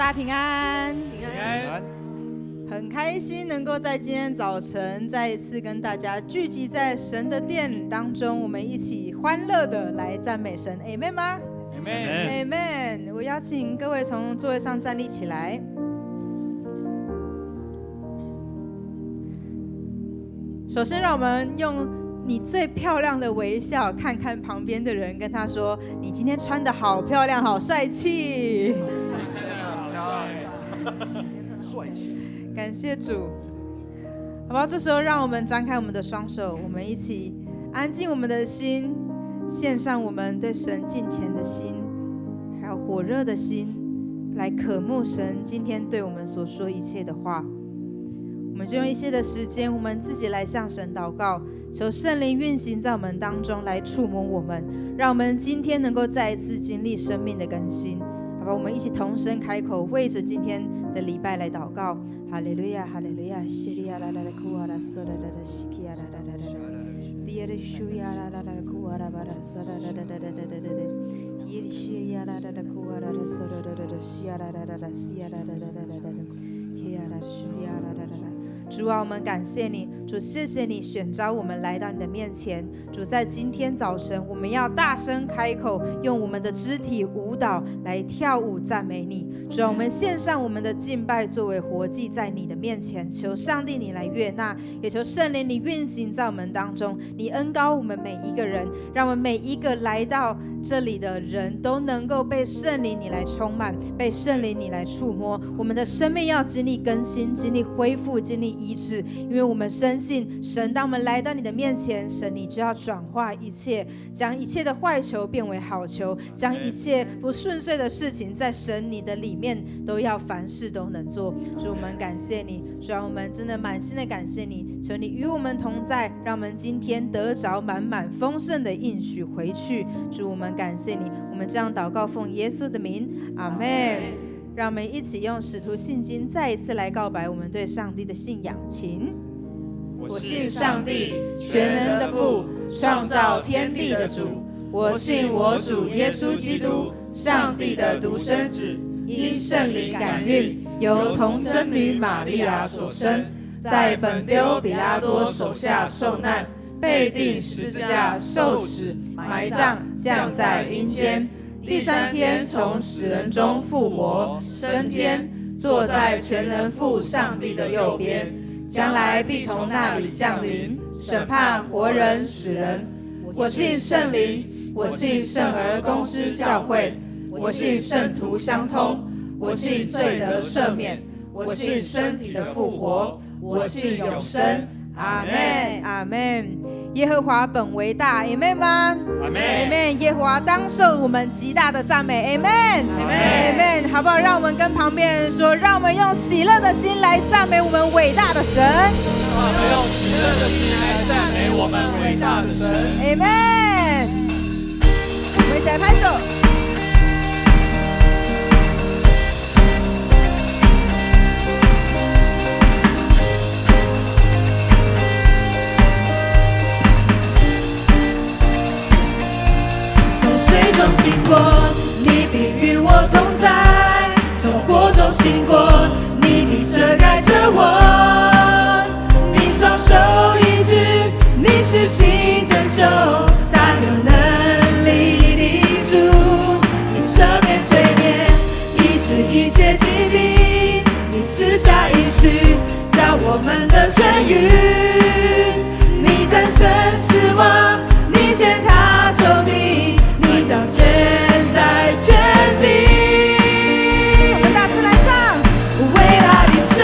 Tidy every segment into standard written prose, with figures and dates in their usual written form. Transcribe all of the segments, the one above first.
家平安。平安。很开心能够在今天早晨再一次跟大家聚集在神的殿当中，我们一起欢乐的来赞美神。 Amen 吗？ Amen。 Amen。 我邀请各位从座位上站立起来。首先让我们用你最漂亮的微笑看看旁边的人，跟他说你今天穿得好漂亮，好帅气。感谢主。好不好？这时候让我们张开我们的双手，我们一起安静我们的心，献上我们对神敬虔的心，还有火热的心，来渴慕神今天对我们所说一切的话。我们就用一些的时间，我们自己来向神祷告，求圣灵运行在我们当中，来触摸我们，让我们今天能够再一次经历生命的更新。好吧，我们一起同声开口，为着今天的礼拜来祷告。哈利路亚，哈利路亚，西利亚拉拉拉库阿拉索拉拉拉西基亚拉拉拉拉，迪亚的舒亚拉拉拉库阿拉巴拉索拉拉拉拉拉拉拉，伊利西亚拉拉拉库阿拉拉索拉拉拉拉西亚拉拉拉拉西亚拉拉拉拉拉，希亚拉舒亚拉拉拉拉。主啊，我们感谢你，主，谢谢你选召我们来到你的面前。主，在今天早晨，我们要大声开口，用我们的肢体舞蹈来跳舞赞美你。主啊，我们献上我们的敬拜作为活祭在你的面前，求上帝你来悦纳，也求圣灵你运行在我们当中，你恩膏我们每一个人，让我们每一个来到这里的人都能够被圣灵你来充满，被圣灵你来触摸，我们的生命要经历更新，经历恢复，经历医治，因为我们深信神，当我们来到你的面前，神你就要转化一切，将一切的坏球变为好球，将一切不顺遂的事情在神你的里面都要凡事都能做。主，我们感谢你，主，让我们真的满心的感谢你，求你与我们同在，让我们今天得着满满丰盛的应许回去。主，我们感谢你，我们这样祷告奉耶稣的名，阿们。让我们一起用使徒信经再一次来告白我们对上帝的信仰。请。我信上帝，全能的父，创造天地的主。我信我主耶稣基督，上帝的独生子，因圣灵感孕，由童贞女玛利亚所生，在本丢彼拉多手下受难，被钉十字架，受死，埋葬，降在阴间。第三天从死人中复活，升天，坐在全能父上帝的右边，将来必从那里降临，审判活人死人。我信圣灵，我信圣而公之教会，我信圣徒相通，我信罪得赦免，我信身体的复活，我信永生。阿们，阿们。耶和华本为大， Amen 吗？ Amen。 耶和华当受我们极大的赞美， Amen。 Amen。 好不好？让我们跟旁边人说，让我们用喜乐的心来赞美我们伟大的神，让我们用喜乐的心来赞美我们伟大的神， Amen。 我们一起来拍手。中经过，你必与我同在；从火中经过，你必遮盖着我。你双手一举，你施行拯救，大有能力的主。你赦免罪孽，医治一切疾病，你赐下应许，叫我们的痊愈。你战胜死亡，你践踏仇敌。掌权在天地，我们大声来唱。伟大的神，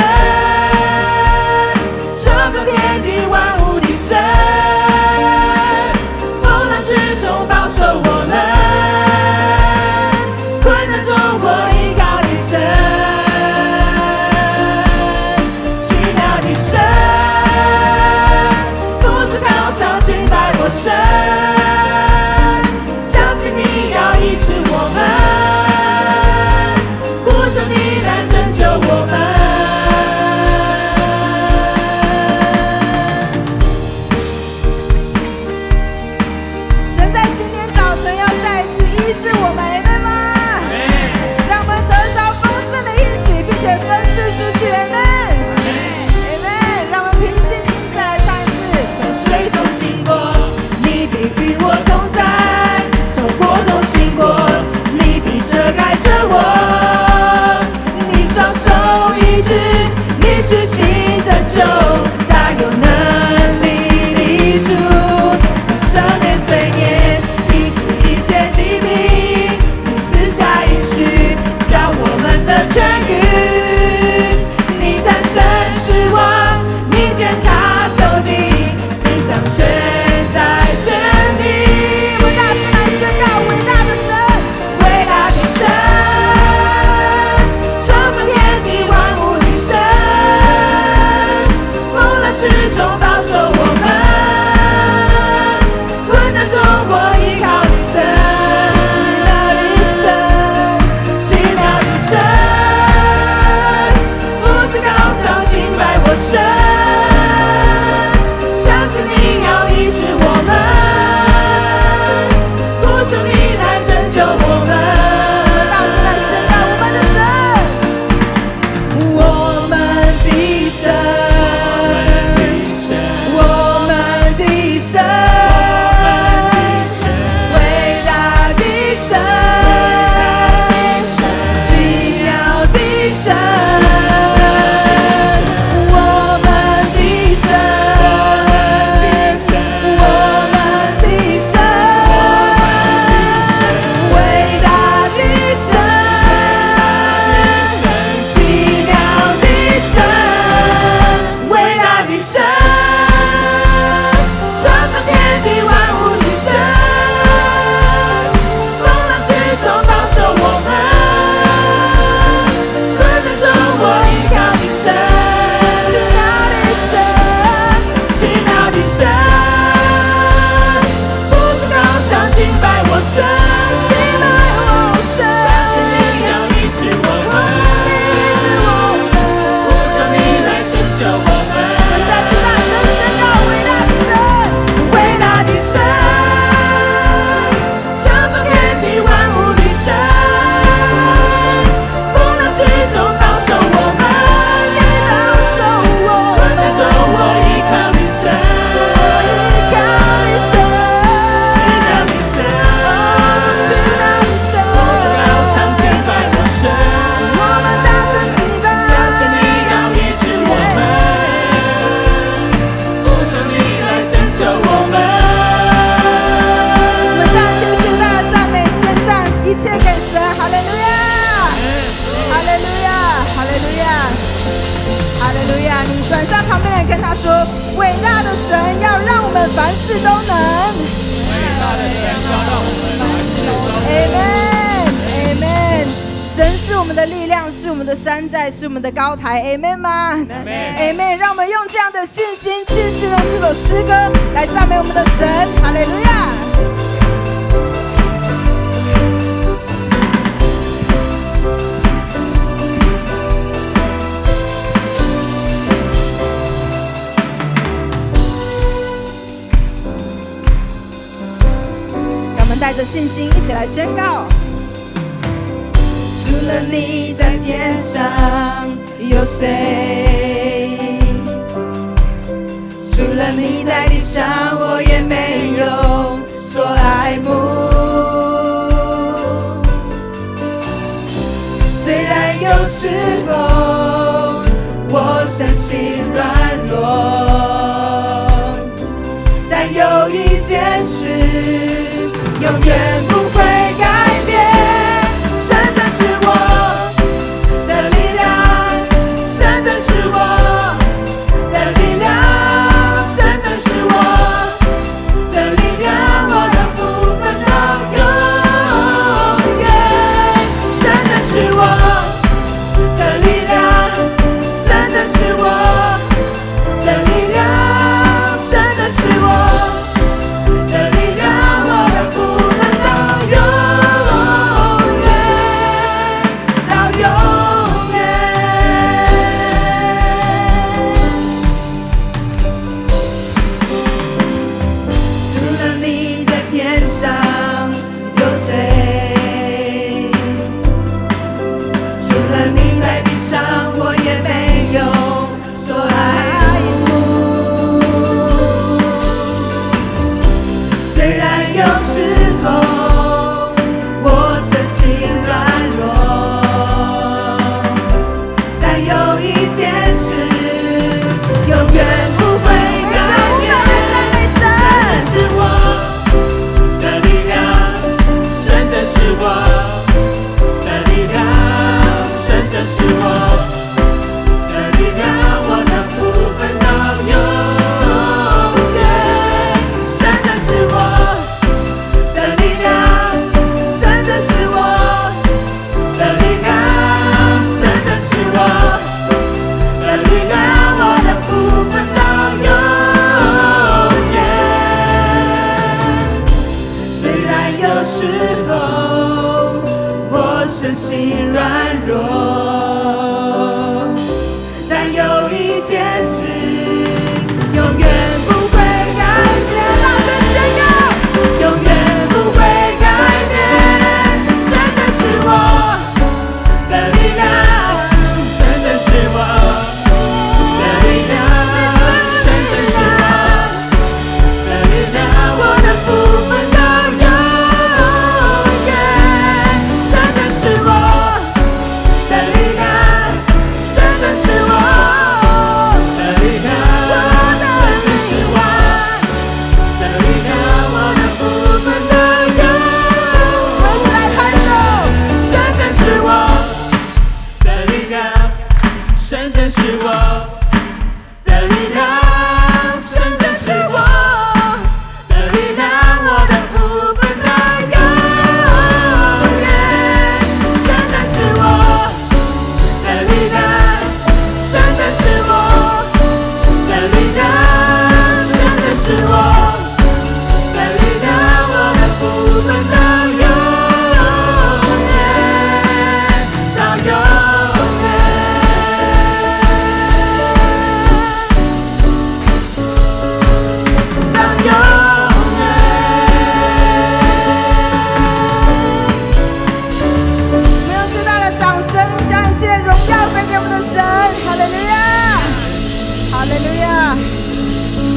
你转向旁边的人，跟他说：伟大的神要让我们凡事都能。伟大的神要让我们凡事都能。Amen Amen。神是我们的力量，是我们的山寨，是我们的高台。Amen 吗 ？Amen。让我们用这样的信心，继续用这首诗歌来赞美我们的神。哈利路亚。带着信心一起来宣告，除了你在天上有谁？除了你在地上我也没有所爱慕。虽然有时候我身心软弱，但有一件事永远不会改变，神就是我的力量，神就是我的力量，神就是我的力量，我的部分到永远。神就是我的力量，神就是我的力量，神就是我。身心软弱，但有一件事永远不会改变，大声宣告，永远不会改变。神就是我的力量，神就是我的力量，神就是我的力量，我的部分到永远。神就是我的力量，神就是我的力量，我的力量，的力量，我的部分到永远。我一起来拍手，神就是我的力量，神就是我的力量，神就是我的力量，我的部分到永远。神就是我的力量，神就是我的力量，神就是我的力量，我的部分到永远，到永远，到永远。我们用最大的掌声，将一切荣耀归给我们的神。哈利路亚，哈利路亚。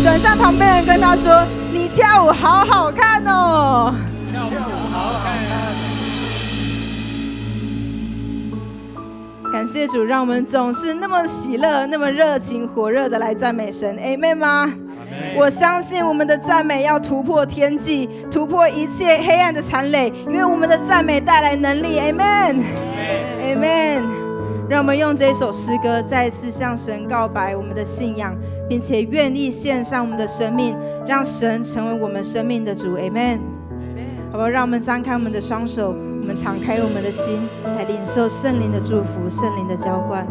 转向旁边人，跟他说：“你跳舞好好看哦。”跳舞好好看。感谢主，让我们总是那么喜乐、那么热情、火热的来赞美神。Amen 吗？我相信我们的赞美要突破天际，突破一切黑暗的缠累，因为我们的赞美带来能力。Amen，Amen。让我们用这首诗歌再次向神告白我们的信仰，并且愿意献上我们的生命，让神成为我们生命的主。 Amen。 好不好？让我们张开我们的双手，我们敞开我们的心，来领受圣灵的祝福，圣灵的浇灌。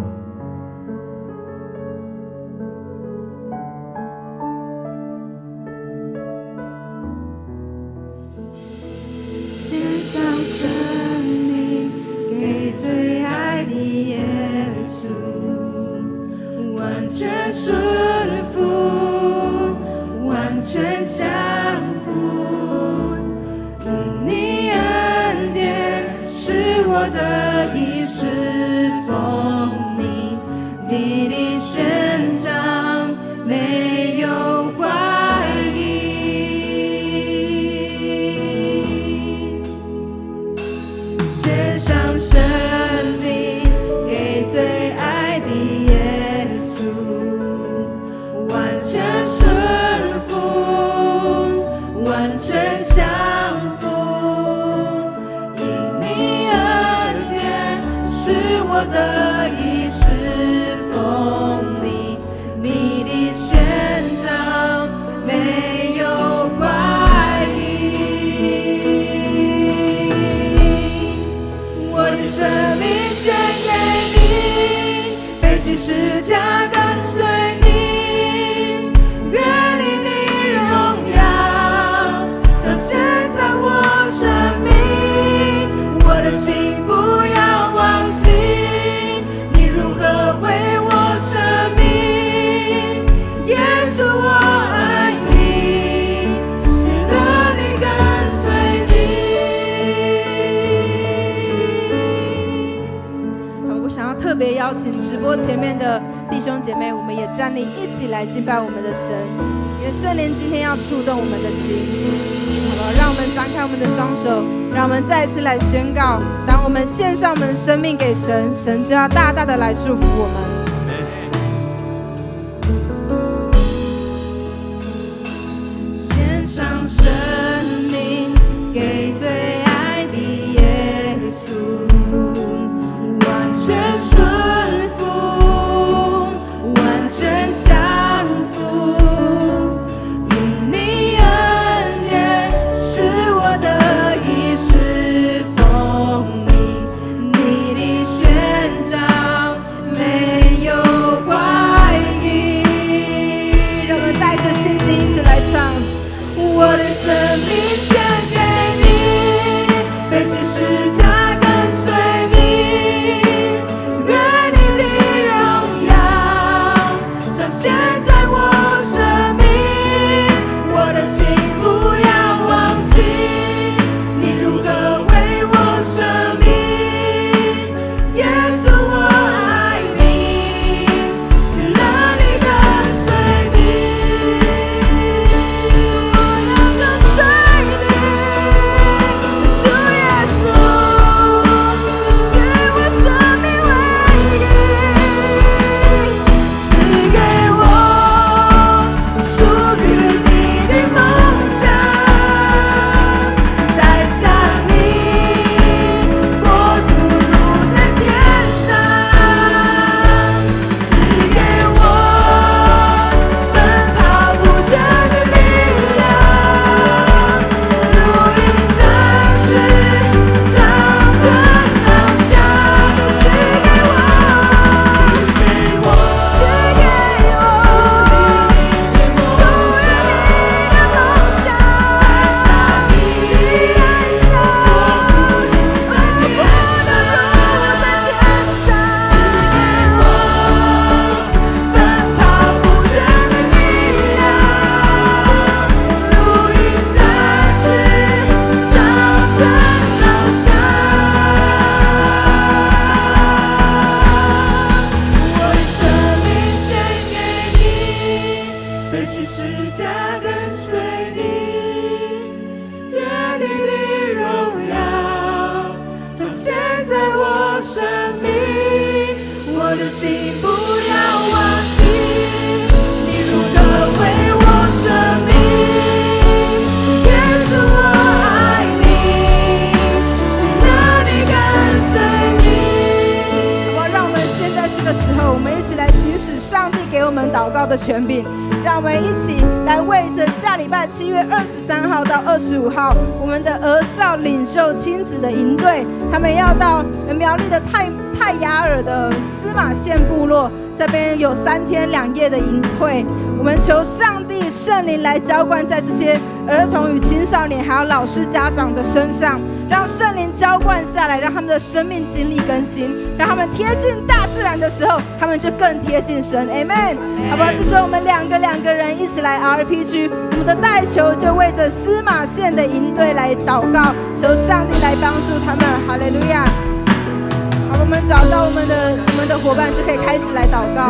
献上生命给最爱的耶稣，完全顺服，完全降服。因你恩典是我的衣食奉你，你的宣讲没有怀疑。献上生命给最爱的耶稣，完全顺服，完全降服。因你恩典是我的衣食奉你，你的宣讲没有怀疑。我的生命献给你，背起十架跟随你，愿你的荣耀彰显在我生命。我的心不要忘记你如何为我生命。耶稣我爱你，喜乐你跟随你。好，我想要特别邀请直播前面的弟兄姐妹，我们也站立一起来敬拜我们的神，因为圣灵今天要触动我们的心。好了，让我们张开我们的双手，让我们再一次来宣告：当我们献上我们的生命给神，神就要大大的来祝福我们。献上生命给最爱的耶稣，完全顺服，完全降服。因你恩典是我的衣食奉你，你的宣讲没有怀疑。让我们带着信心一起来唱。我的生命献给你，背起十架跟随你，愿你的荣耀彰显在我生命。我的心不要忘记你如何为我生命。耶稣我爱你，喜乐你跟随你。我要跟随你，主耶稣，是我生命唯一，赐给我属于你的梦想，带上你国度如在天上，赐给我奔跑不倦的力量，如鹰展翅，向着翱翔。赐给我，赐给我，属于你的梦想，带上你的国度如在天上，赐给我奔跑不倦的力量，如鹰展翅，向着翱翔。我的生命献给你，背起十架跟随你，愿你的荣耀彰显在我生命。我的心不要忘记你如何为我生命。耶稣我爱你，喜乐你跟随你。好不好？让我们们一起来行使上帝给我们祷告的权柄。让我们一起来为着下礼拜7月23号到25号我们的儿少领袖亲子的营队，他们要到苗栗的泰雅尔的司马县部落，这边有3天2夜的营会。我们求上帝圣灵来浇灌在这些儿童与青少年还有老师家长的身上，让圣灵浇灌下来，让他们的生命经历更新，让他们贴近大自然的时候，他们就更贴近神。 Amen， 好不好？这时候我们两个人一起来 RPG， 我们的代求就为着司马县的营队来祷告，求上帝来帮助他们。哈利路亚。好，我们找到我们的伙伴就可以开始来祷告。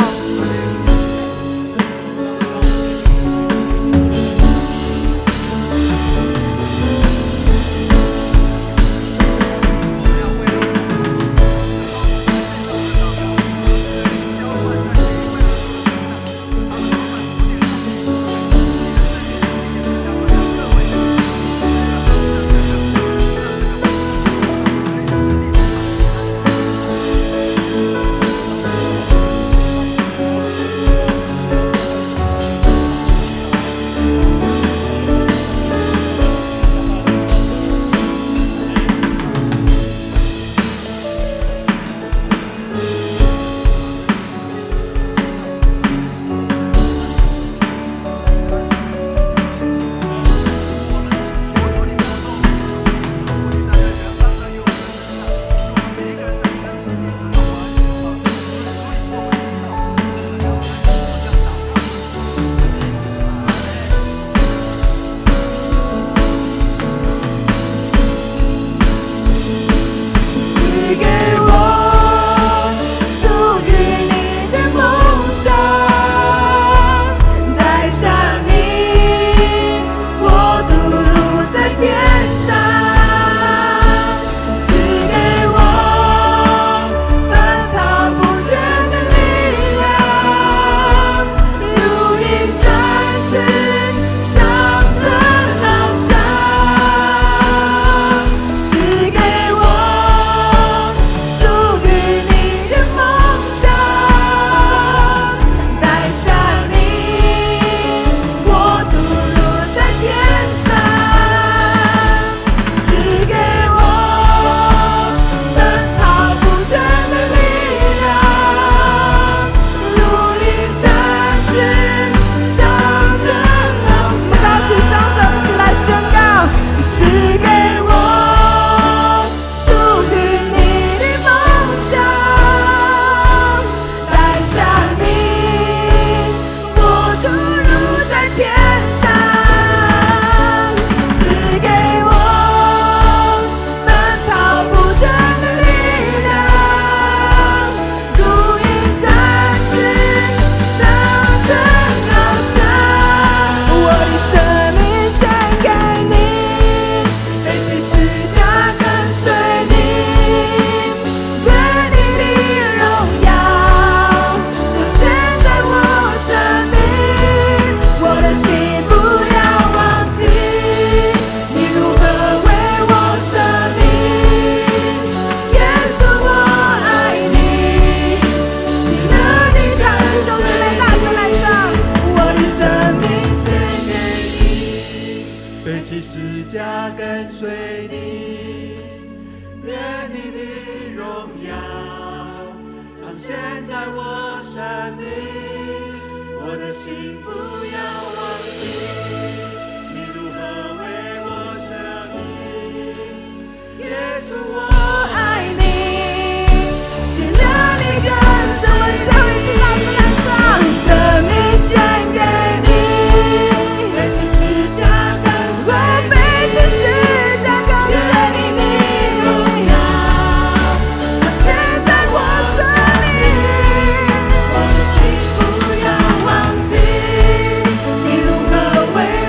为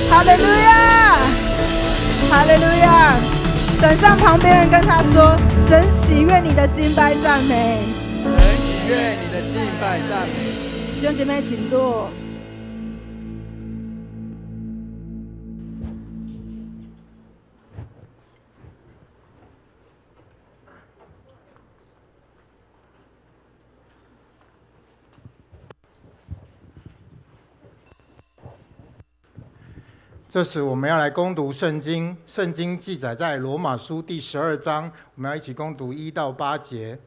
哈利路亚，哈利路亚！转向旁边人，跟他说：神喜悦你的敬拜赞美，神喜悦你的敬拜赞美。弟兄姐妹，请坐。这时我们要来攻读圣经，圣经记载在罗马书第12章，我们要一起攻读1到8节。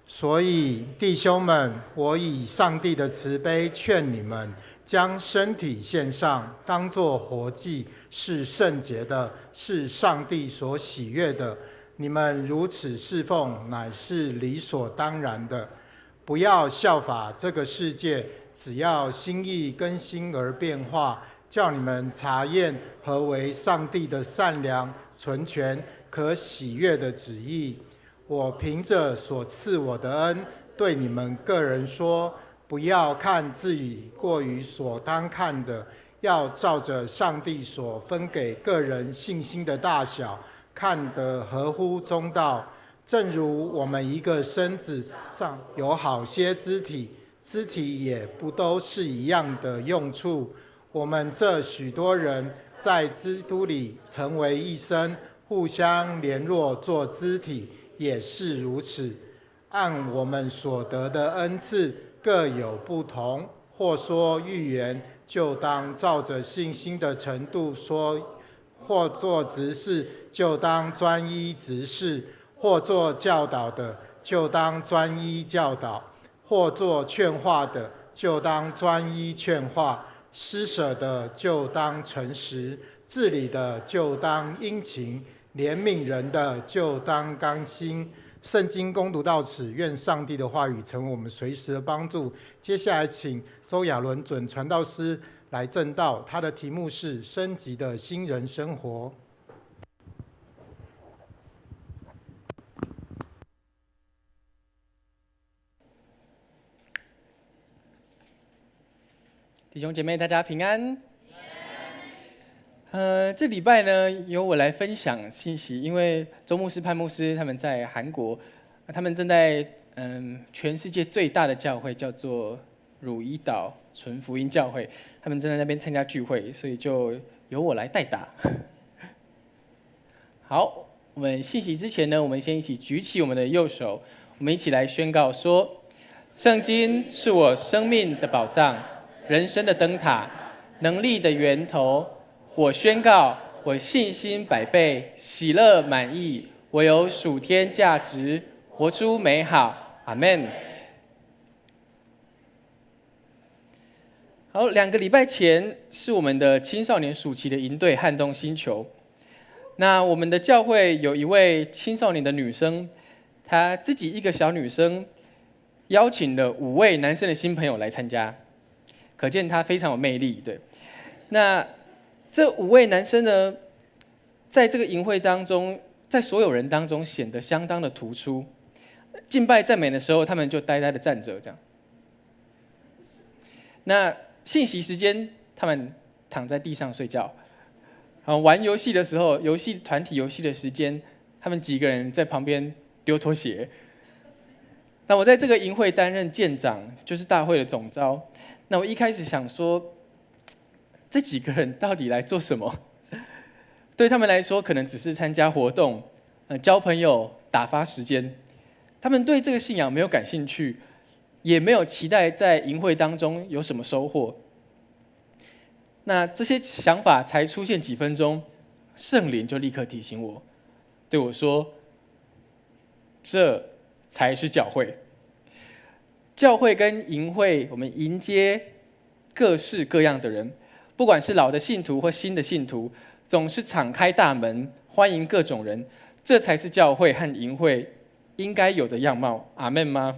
所以弟兄们，我以上帝的慈悲劝你们，将身体献上，当作活祭，是圣洁的，是上帝所喜悦的。你们如此侍奉，乃是理所当然的。不要效法这个世界，只要心意更新而变化，叫你们查验何为上帝的善良、纯全、可喜悦的旨意。我凭着所赐我的恩，对你们个人说，不要看自己过于所当看的，要照着上帝所分给个人信心的大小，看得合乎中道。正如我们一个身子上有好些肢体，肢体也不都是一样的用处。我们这许多人在基督里成为一身，互相联络做肢体，也是如此。按我们所得的恩赐各有不同，或说预言，就当照着信心的程度说；或做执事，就当专一执事；或做教导的，就当专一教导；或做劝化的，就当专一劝化；施舍的就当诚实，治理的就当殷勤，怜悯人的就当刚心。圣经攻读到此，愿上帝的话语成为我们随时的帮助。接下来请周亚伦准传道师来证道，他的题目是升级的新人生活。弟兄姐妹，大家平安。这礼拜呢，由我来分享信息，因为周牧师、潘牧师他们在韩国，他们正在全世界最大的教会叫做汝矣岛纯福音教会，他们正在那边参加聚会，所以就由我来代打。好，我们信息之前呢，我们先一起举起我们的右手，我们一起来宣告说：圣经是我生命的宝藏，人生的灯塔，能力的源头。我宣告，我信心百倍，喜乐满溢，我有属天价值，活出美好。阿们。好，2个礼拜前是我们的青少年暑期的营队撼动星球。那我们的教会有一位青少年的女生，她自己一个小女生，邀请了5位男生的新朋友来参加，可见她非常有魅力。对，那这5位男生呢，在这个营会当中，在所有人当中显得相当的突出。敬拜赞美的时候，他们就呆呆的站着，这样。那信息时间，他们躺在地上睡觉。玩游戏的时候，团体游戏的时间，他们几个人在旁边丢拖鞋。那我在这个营会担任舰长，就是大会的总召。那我一开始想说，这几个人到底来做什么？对他们来说，可能只是参加活动、交朋友、打发时间。他们对这个信仰没有感兴趣，也没有期待在营会当中有什么收获。那这些想法才出现几分钟，圣灵就立刻提醒我，对我说：“这才是教会。教会跟营会，我们迎接各式各样的人，不管是老的信徒或新的信徒，总是敞开大门，欢迎各种人。这才是教会和营会应该有的样貌。阿们吗？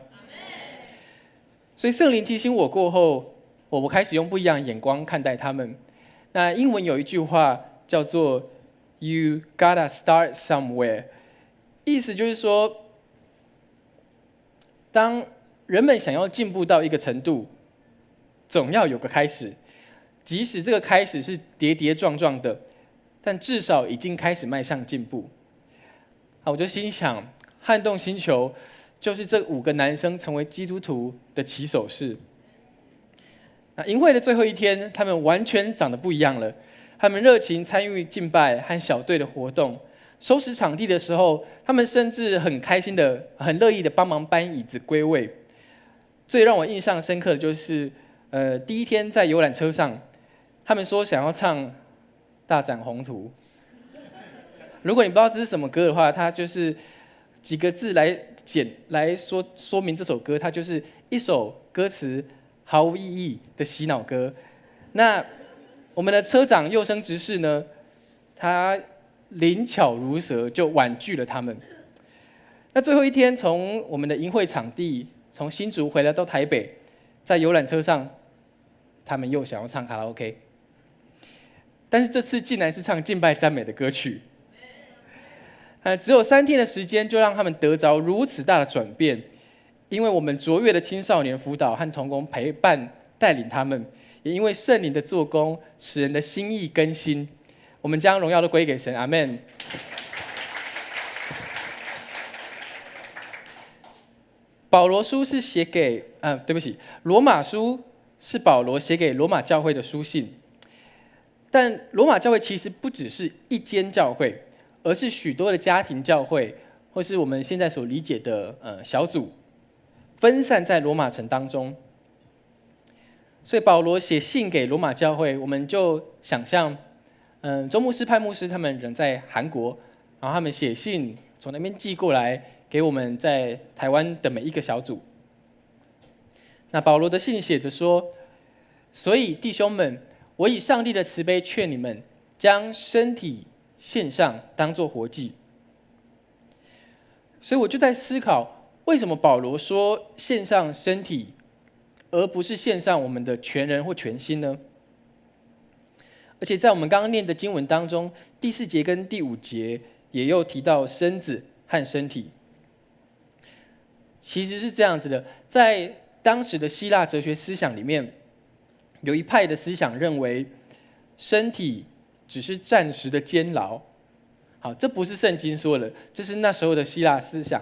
所以圣灵提醒我过后，我开始用不一样的眼光看待他们。那英文有一句话叫做 "You gotta start somewhere"， 意思就是说，当人们想要进步到一个程度，总要有个开始。即使这个开始是跌跌撞撞的，但至少已经开始迈向进步。我就心想，撼动星球就是这5个男生成为基督徒的起手式。营会的最后一天，他们完全长得不一样了。他们热情参与敬拜和小队的活动，收拾场地的时候，他们甚至很开心的、很乐意的帮忙搬椅子归位。最让我印象深刻的就是，第一天在游览车上，他们说想要唱《大展宏图》。如果你不知道这是什么歌的话，它就是几个字来说明这首歌，它就是一首歌词毫无意义的洗脑歌。那我们的车长佑生执事呢，他灵巧如蛇，就婉拒了他们。那最后一天，从我们的营会场地从新竹回来到台北，在游览车上，他们又想要唱卡拉 OK， 但是这次竟然是唱敬拜赞美的歌曲。只有3天的时间，就让他们得着如此大的转变，因为我们卓越的青少年辅导和同工陪伴带领他们。也因为圣灵的做工，使人的心意更新，我们将荣耀都归给神，阿们。保罗书是写给罗马书是保罗写给罗马教会的书信，但罗马教会其实不只是一间教会，而是许多的家庭教会，或是我们现在所理解的小组，分散在罗马城当中。所以保罗写信给罗马教会，我们就想象，周牧师、派牧师他们人在韩国，然后他们写信从那边寄过来给我们在台湾的每一个小组。那保罗的信写着说：“所以弟兄们，我以上帝的慈悲劝你们，将身体献上，当作活祭。”所以我就在思考，为什么保罗说献上身体，而不是献上我们的全人或全心呢？而且在我们刚刚念的经文当中，第4节跟第5节也有提到身子和身体。其实是这样子的，在当时的希腊哲学思想里面，有一派的思想认为，身体只是暂时的监牢。好，这不是圣经说的，这是那时候的希腊思想。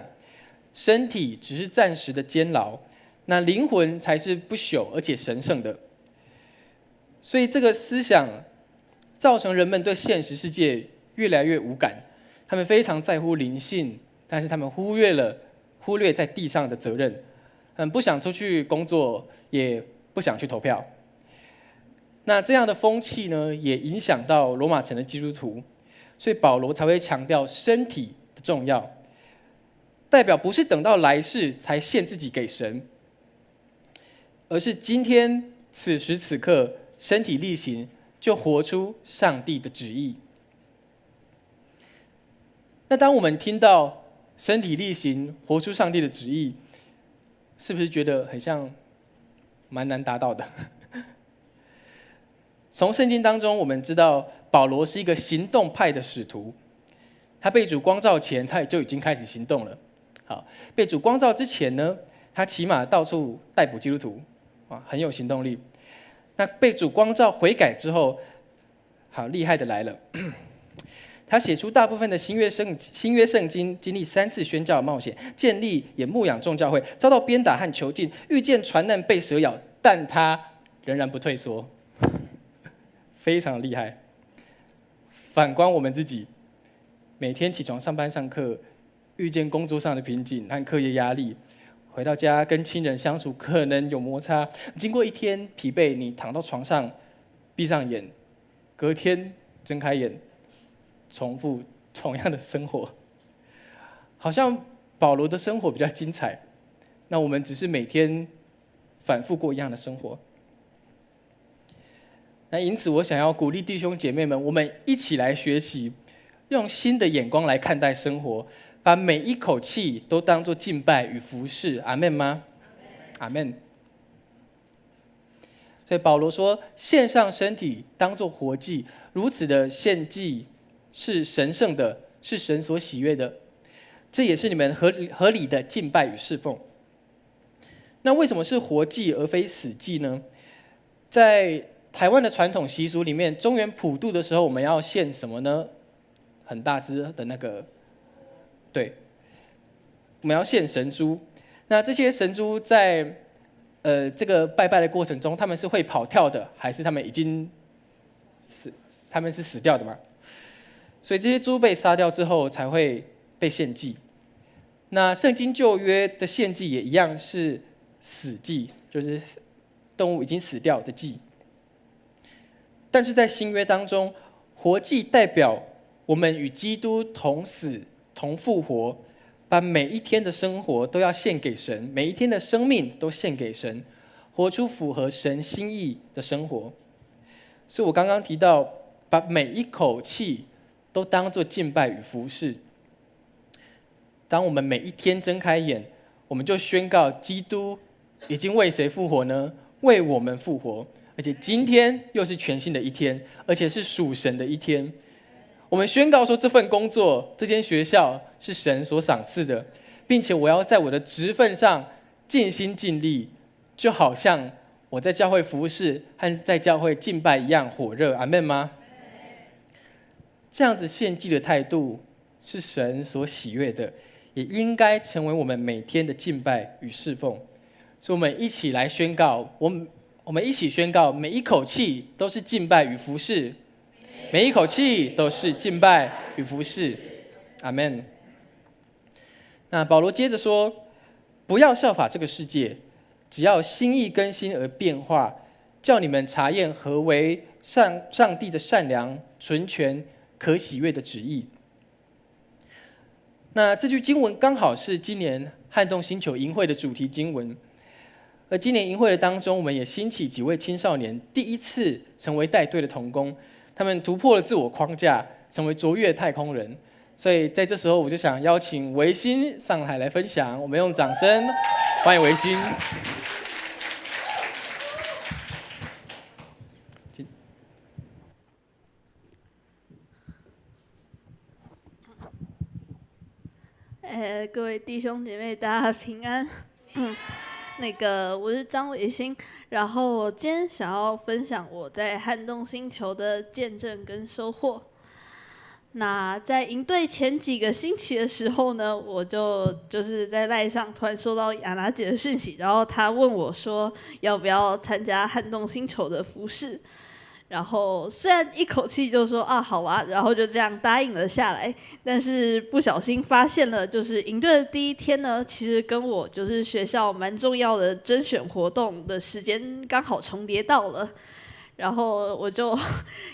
身体只是暂时的监牢，那灵魂才是不朽而且神圣的。所以这个思想造成人们对现实世界越来越无感，他们非常在乎灵性，但是他们忽略在地上的责任，不想出去工作，也不想去投票。那这样的风气呢，也影响到罗马城的基督徒，所以保罗才会强调身体的重要，代表不是等到来世才献自己给神，而是今天此时此刻身体力行，就活出上帝的旨意。那当我们听到身体力行，活出上帝的旨意，是不是觉得很像蛮难达到的？从圣经当中我们知道，保罗是一个行动派的使徒，他被主光照前，他也就已经开始行动了。好，被主光照之前呢，他骑马到处逮捕基督徒，很有行动力。那被主光照悔改之后，好厉害的来了，他写出大部分的新约圣经，经历3次宣教的冒险，建立也牧养众教会，遭到鞭打和囚禁，遇见船难被蛇咬，但他仍然不退缩，非常厉害。反观我们自己，每天起床上班上课，遇见工作上的瓶颈和课业压力，回到家跟亲人相处可能有摩擦，经过一天疲惫，你躺到床上闭上眼，隔天睁开眼，重复同样的生活。好像保罗的生活比较精彩，那我们只是每天反复过一样的生活。那因此我想要鼓励弟兄姐妹们，我们一起来学习，用新的眼光来看待生活，把每一口气都当作敬拜与服事。阿们吗？阿们。所以保罗说，献上身体当作活祭，如此的献祭是神圣的，是神所喜悦的，这也是你们合理的敬拜与侍奉。那为什么是活祭而非死祭呢？在台湾的传统习俗里面，中元普渡的时候，我们要献什么呢？很大只的那个，对，我们要献神猪。那这些神猪在这个拜拜的过程中，他们是会跑跳的，还是他们已经他们是死掉的嘛？所以这些猪被杀掉之后，才会被献祭。那圣经旧约的献祭也一样是死祭，就是动物已经死掉的祭。但是在新约当中，活祭代表我们与基督同死同复活，把每一天的生活都要献给神，每一天的生命都献给神，活出符合神心意的生活。所以我刚刚提到，把每一口气都当作敬拜与服事。当我们每一天睁开眼，我们就宣告基督已经为谁复活呢？为我们复活，而且今天又是全新的一天，而且是属神的一天。我们宣告说，这份工作、这间学校是神所赏赐的，并且我要在我的职分上尽心尽力，就好像我在教会服侍和在教会敬拜一样火热。阿们吗？这样子献祭的态度是神所喜悦的，也应该成为我们每天的敬拜与侍奉。所以我们一起来宣告，我们一起宣告，每一口气都是敬拜与服侍，每一口气都是敬拜与服侍。阿们。那保罗接着说，不要效法这个世界，只要心意更新而变化，叫你们查验何为上帝的善良、纯全、可喜悦的旨意。那这句经文刚好是今年撼动星球营会的主题经文。而今年营会的当中，我们也兴起几位青少年第一次成为带队的同工，他们突破了自我框架，成为卓越太空人。所以在这时候，我就想邀请维新上台来分享，我们用掌声欢迎维新。各位弟兄姐妹，大家平安。我是张维新，然后我今天想要分享我在撼动星球的见证跟收获。那在营队前几个星期的时候呢，我就是在赖上突然收到亚娜姐的讯息，然后她问我说要不要参加撼动星球的服事。然后虽然一口气就说啊好啊，然后就这样答应了下来，但是不小心发现了，就是营队的第一天呢，其实跟我就是学校蛮重要的甄选活动的时间刚好重叠到了，然后我就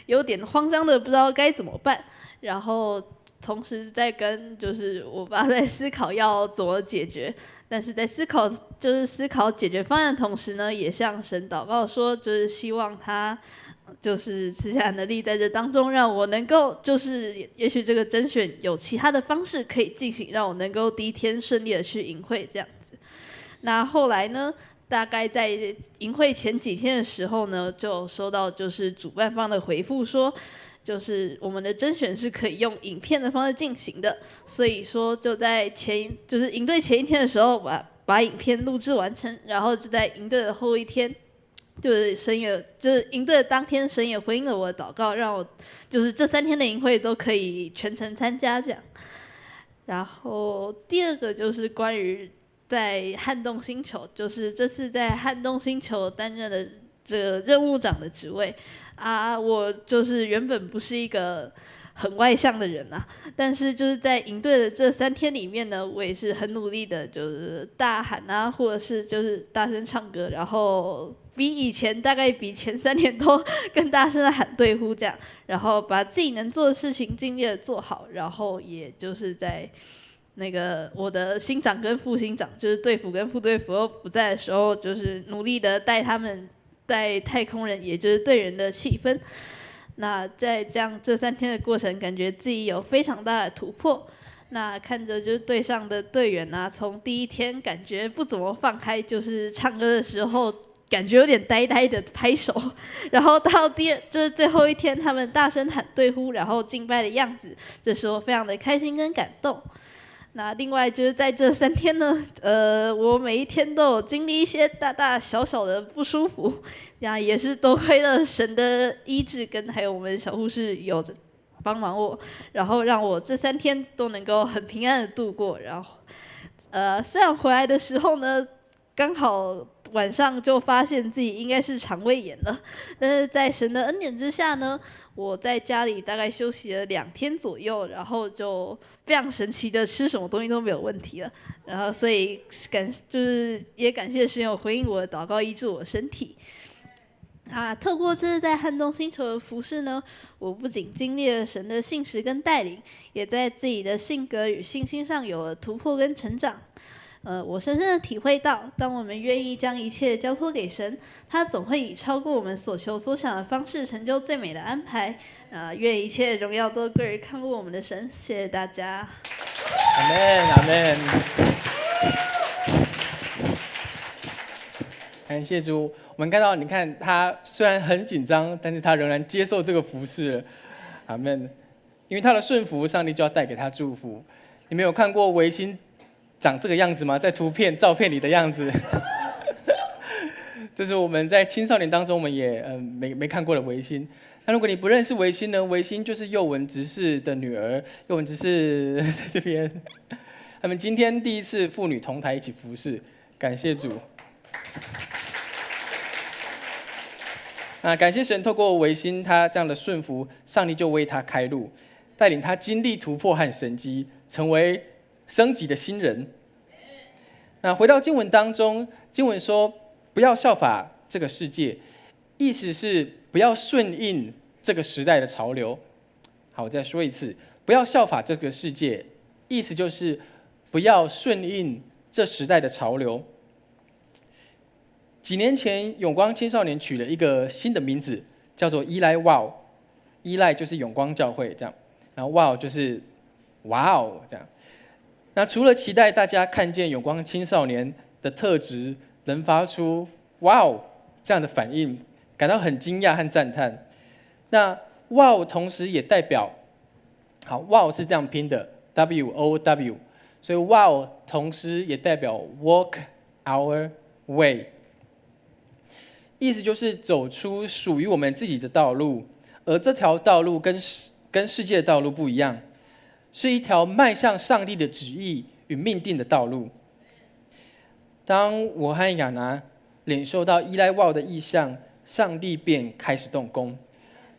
有点慌张的不知道该怎么办，然后同时在跟就是我爸在思考要怎么解决，但是在思考解决方案的同时呢，也向神祷告说，就是希望他就是赐下能力，在这当中让我能够，就是也许这个甄选有其他的方式可以进行，让我能够第一天顺利的去营会这样子。那后来呢，大概在营会前几天的时候呢，就收到就是主办方的回复说，就是我们的甄选是可以用影片的方式进行的，所以说就在就是营队前一天的时候把影片录制完成，然后就在营队的后一天。就是神也，就是营队的当天，神也回应了我的祷告，让我就是这3天的营会都可以全程参加这样。然后第二个就是关于在撼动星球，就是这次在撼动星球担任的这个任务长的职位啊，我就是原本不是一个很外向的人啊，但是就是在营队的这3天里面呢，我也是很努力的，就是大喊啊，或者是就是大声唱歌，然后大概比前3年都更大声的喊对呼这样，然后把自己能做的事情尽力的做好，然后也就是在我的新长跟副新长，就是队辅跟副队辅都不在的时候，就是努力的带他们带太空人，也就是队员的气氛。那在这3天的过程，感觉自己有非常大的突破。那看着就是队上的队员啊，从第一天感觉不怎么放开，就是唱歌的时候感觉有点呆呆的拍手，然后到就是最后一天，他们大声喊对呼，然后敬拜的样子，这时候非常的开心跟感动。那另外就是在这3天呢，我每一天都有经历一些大大小小的不舒服，那也是多亏了神的医治跟还有我们小护士有帮忙我，然后让我这3天都能够很平安的度过。然后，虽然回来的时候呢，刚好晚上就发现自己应该是肠胃炎了，但是在神的恩典之下呢，我在家里大概休息了2天左右，然后就非常神奇的吃什么东西都没有问题了。然后所以也感谢神有回应我的祷告，医治我的身体。透过这次在撼动星球的服事呢，我不仅经历了神的信实跟带领，也在自己的性格与信心上有了突破跟成长。我深深的体会到，当我们愿意将一切交托给神，他总会以超过我们所求所想的方式成就最美的安排。愿一切荣耀都归于看顾我们的神。谢谢大家。阿们，阿们。感谢主，我们看到，你看他虽然很紧张，但是他仍然接受这个服事了。阿们。因为他的顺服，上帝就要带给他祝福。你们有看过维新长这个样子吗？在照片里的样子。这是我们在青少年当中，我们也没看过的维新。那如果你不认识维新呢？维新就是佑文执事的女儿，佑文执事在这边。他们今天第一次父女同台一起服事，感谢主。感谢神，透过维新他这样的顺服，上帝就为他开路，带领他经历突破和神迹，成为升级的新人。那回到经文当中，经文说不要效法这个世界，意思是不要顺应这个时代的潮流。好，我再说一次，不要效法这个世界，意思就是不要顺应这时代的潮流。几年前，永光青少年取了一个新的名字，叫做伊莱哇哦。伊莱就是永光教会这样，然后哇哦就是哇哦这样。那除了期待大家看见永光青少年的特质，能发出哇哦这样的反应，感到很惊讶和赞叹。那哇哦同时也代表，好，哇哦是这样拼的 ，WOW， 所以哇哦同时也代表 walk our way。意思就是走出属于我们自己的道路，而这条道路跟世界的道路不一样，是一条迈向上帝的旨意与命定的道路。当我和亚拿领受到伊莱哇的意象，上帝便开始动工。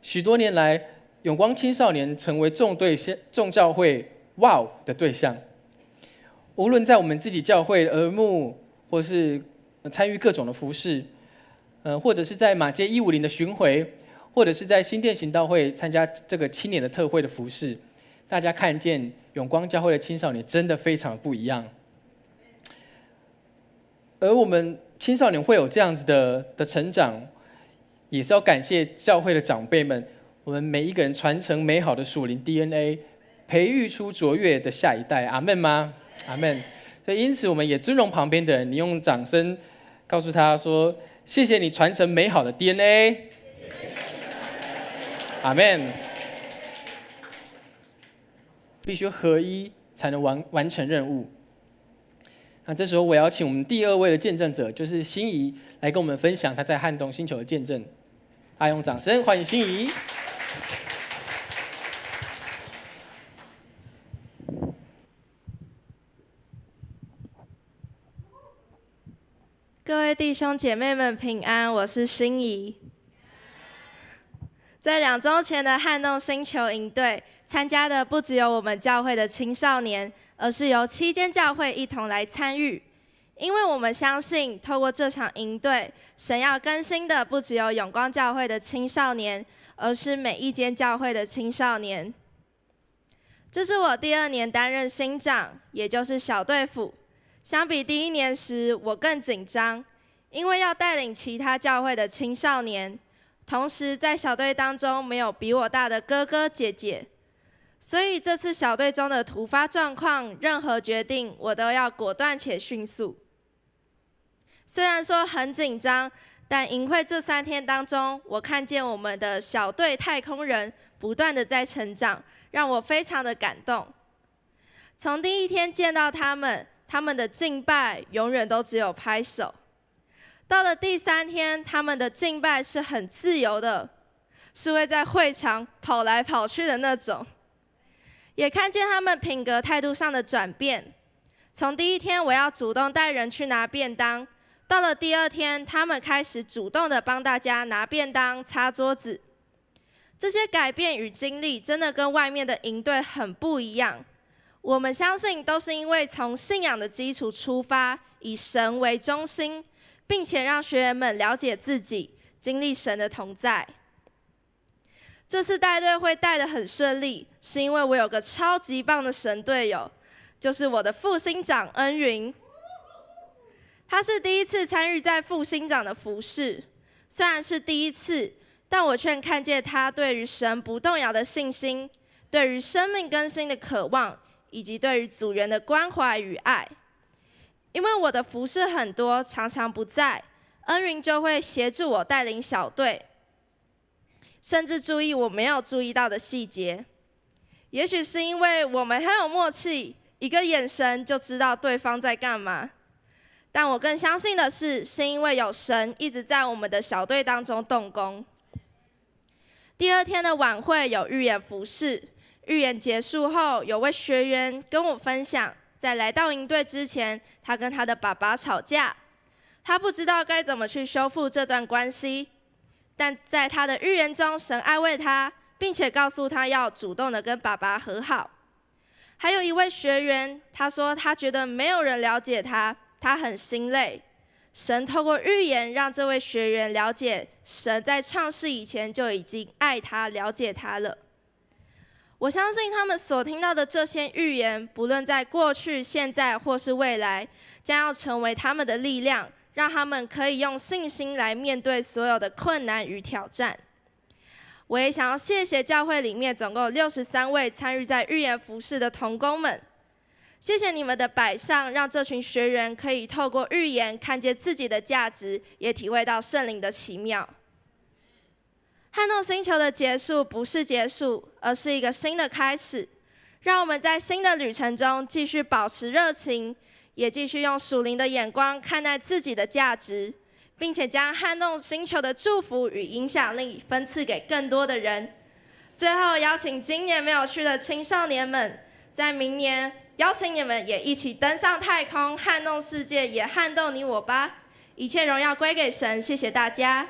许多年来，永光青少年成为众教会哇的对象。无论在我们自己教会的儿牧，或是参与各种的服事。或者是在马街150的巡回，或者是在新店行道会参加这个青年的特会的服事，大家看见永光教会的青少年真的非常不一样。而我们青少年会有这样子的成长，也是要感谢教会的长辈们，我们每一个人传承美好的属灵 DNA， 培育出卓越的下一代。阿们吗？阿们。所以因此我们也尊荣旁边的人，你用掌声告诉他说，谢谢你传承美好的 DNA， 阿们。必须合一才能完成任务。那这时候我邀请我们第2位的见证者，就是心怡，来跟我们分享他在撼动星球的见证。用掌声欢迎心怡。各位弟兄姐妹们平安，我是心怡。在2周前的撼动星球营队，参加的不只有我们教会的青少年，而是由7间教会一同来参与。因为我们相信，透过这场营队，神要更新的不只有永光教会的青少年，而是每一间教会的青少年。这是我第2年担任新长，也就是小队辅。相比第1年时，我更紧张，因为要带领其他教会的青少年，同时在小队当中没有比我大的哥哥姐姐，所以这次小队中的突发状况，任何决定我都要果断且迅速。虽然说很紧张，但营会这3天当中，我看见我们的小队太空人不断的在成长，让我非常的感动。从第一天见到他们，他们的敬拜永远都只有拍手。到了第3天，他们的敬拜是很自由的，是会在会场跑来跑去的那种。也看见他们品格态度上的转变。从第一天我要主动带人去拿便当，到了第2天，他们开始主动的帮大家拿便当、擦桌子。这些改变与经历真的跟外面的营队很不一样。我们相信都是因为从信仰的基础出发，以神为中心，并且让学员们了解自己，经历神的同在。这次带队会带得很顺利，是因为我有个超级棒的神队友，就是我的副星长恩云。他是第一次参与在副星长的服事，虽然是第一次，但我却看见他对于神不动摇的信心，对于生命更新的渴望，以及对于组员的关怀与爱。因为我的服事很多，常常不在，恩云就会协助我带领小队，甚至注意我没有注意到的细节。也许是因为我们很有默契，一个眼神就知道对方在干嘛。但我更相信的是因为有神一直在我们的小队当中动工。第2天的晚会有预演服事，预演结束后，有位学员跟我分享，在来到营队之前，他跟他的爸爸吵架，他不知道该怎么去修复这段关系。但在他的预言中，神安慰他，并且告诉他要主动的跟爸爸和好。还有一位学员，他说他觉得没有人了解他，他很心累。神透过预言让这位学员了解，神在创世以前就已经爱他、了解他了。我相信他们所听到的这些预言，不论在过去、现在或是未来，将要成为他们的力量，让他们可以用信心来面对所有的困难与挑战。我也想要谢谢教会里面总共有63位参与在预言服事的同工们，谢谢你们的摆上，让这群学员可以透过预言看见自己的价值，也体会到圣灵的奇妙。撼动星球的结束不是结束，而是一个新的开始。让我们在新的旅程中继续保持热情，也继续用属灵的眼光看待自己的价值，并且将撼动星球的祝福与影响力分赐给更多的人。最后，邀请今年没有去的青少年们，在明年邀请你们也一起登上太空，撼动世界，也撼动你我吧。一切荣耀归给神，谢谢大家。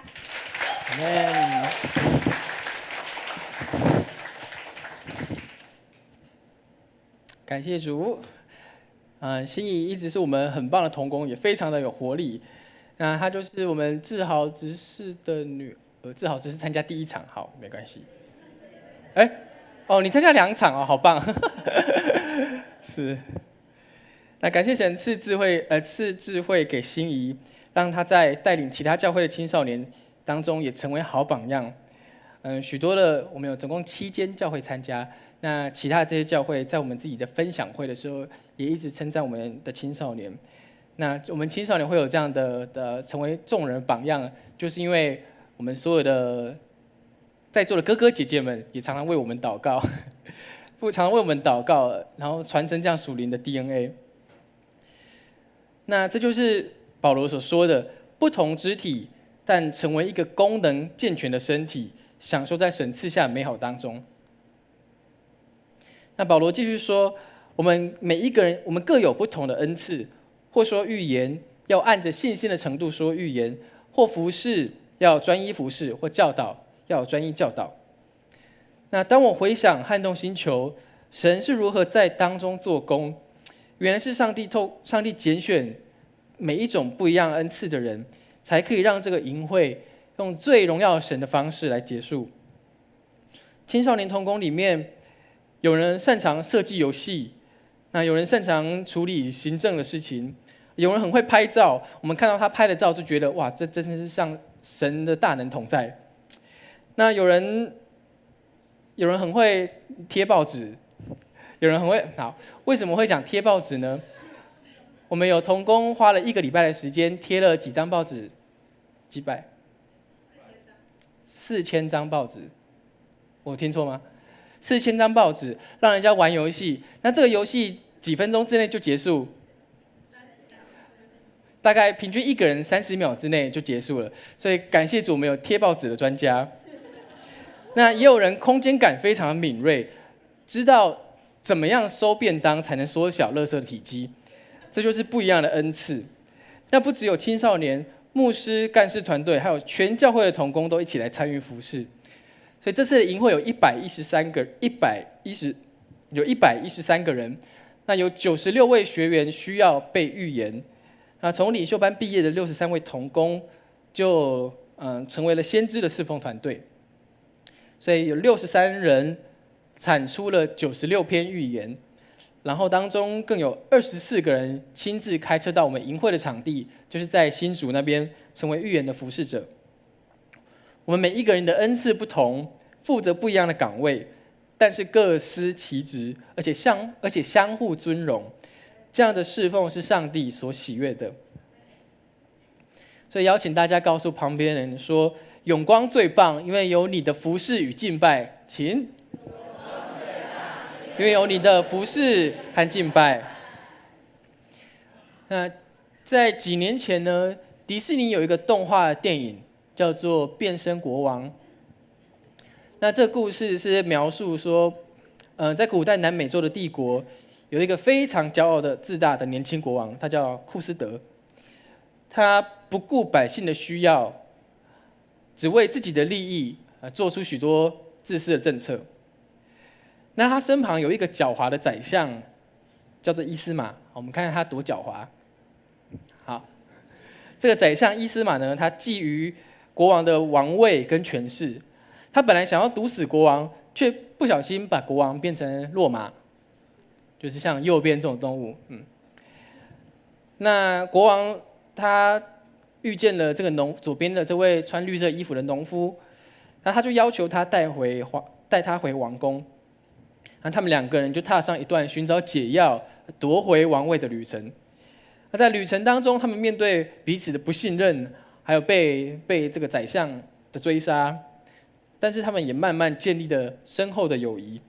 感谢主。心怡一直是我们很棒的同工，也非常的有活力。那她就是我们志豪执事的女儿，志豪只是参加第1场，好，没关系。你参加2场哦，好棒。是。那感谢神赐智慧给心怡，让她在带领其他教会的青少年当中也成为好榜样。许多的我们有总共7间教会参加。那其他的这些教会在我们自己的分享会的时候，也一直称赞我们的青少年。那我们青少年会有这样的成为众人榜样，就是因为我们所有的在座的哥哥姐姐们也常常为我们祷告，常常为我们祷告，然后传承这样属灵的 DNA。那这就是保罗所说的，不同肢体，但成为一个功能健全的身体，享受在神赐下的美好当中。那保罗继续说，我们每一个人，我们各有不同的恩赐，或说预言，要按着信心的程度说预言；或服事，要专一服事；或教导，要专一教导。那当我回想撼动星球，神是如何在当中做工，原来是上帝拣选每一种不一样恩赐的人，才可以让这个营会用最荣耀神的方式来结束。青少年同工里面，有人擅长设计游戏，那有人擅长处理行政的事情，有人很会拍照，我们看到他拍的照就觉得哇，这真的是像神的大能同在。那有人很会贴报纸，有人很会好，为什么会讲贴报纸呢？我们有同工花了1个礼拜的时间，贴了几张报纸？几百？4000张报纸，我听错吗？4000张报纸，让人家玩游戏。那这个游戏几分钟之内就结束，大概平均一个人30秒之内就结束了。所以感谢主，我们有贴报纸的专家。那也有人空间感非常敏锐，知道怎么样收便当才能缩小垃圾的体积，这就是不一样的恩赐。那不只有青少年、牧师、干事团队，还有全教会的同工都一起来参与服事。所以这次的营会有113个人，那有96位学员需要被预言。那从领袖班毕业的63位同工，就成为了先知的侍奉团队。所以有63人产出了96篇预言，然后当中更有24个人亲自开车到我们营会的场地，就是在新竹那边成为预言的服事者。我们每一个人的恩赐不同，负责不一样的岗位，但是各司其职，而且相互尊荣，这样的侍奉是上帝所喜悦的。所以邀请大家告诉旁边人说，永光最棒，因为有你的服事与敬拜，请。因为有你的服事和敬拜。那在几年前呢，迪士尼有一个动画电影叫做《变身国王》。那这个故事是描述说，在古代南美洲的帝国，有一个非常骄傲的、自大的年轻国王，他叫库斯德。他不顾百姓的需要，只为自己的利益做出许多自私的政策。那他身旁有一个狡猾的宰相，叫做伊斯玛。我们看看他多狡猾。好，这个宰相伊斯玛呢，他觊觎国王的王位跟权势。他本来想要毒死国王，却不小心把国王变成落马，就是像右边这种动物。那国王他遇见了这个左边的这位穿绿色衣服的农夫，那他就要求他带他回王宫。那他们2个人就踏上一段寻找解药、夺回王位的旅程。那在旅程当中，他们面对彼此的不信任，还有被这个宰相的追杀，但是他们也慢慢建立了深厚的友谊。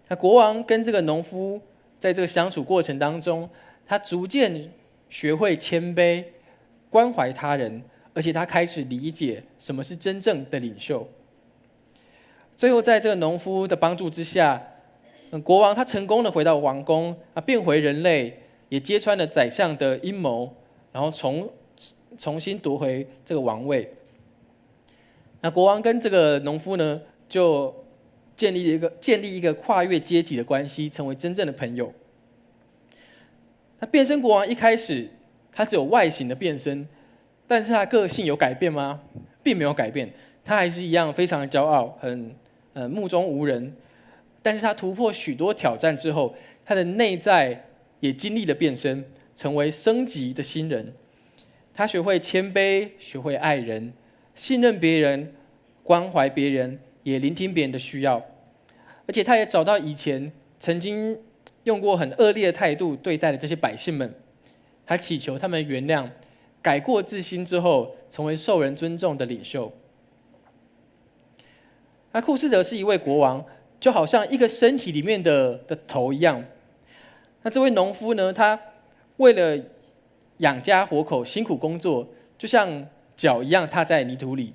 那国王跟这个农夫在这个相处过程当中，他逐渐学会谦卑、关怀他人，而且他开始理解什么是真正的领袖。最后，在这个农夫的帮助之下，国王他成功的回到王宫，变回人类，也揭穿了宰相的阴谋，然后重新夺回这个王位。那国王跟这个农夫呢，就建立一个跨越阶级的关系，成为真正的朋友。那变身国王一开始，他只有外形的变身，但是他个性有改变吗？并没有改变，他还是一样非常的骄傲，很目中无人。但是他突破许多挑战之后，他的内在也经历了变身，成为升级的新人。他学会谦卑，学会爱人，信任别人，关怀别人，也聆听别人的需要。而且他也找到以前曾经用过很恶劣的态度对待的这些百姓们，他祈求他们原谅，改过自新之后，成为受人尊重的领袖。那库斯德是一位国王，就好像一个身体里面的头一样。那这位农夫呢，他为了养家活口，辛苦工作，就像脚一样踏在泥土里。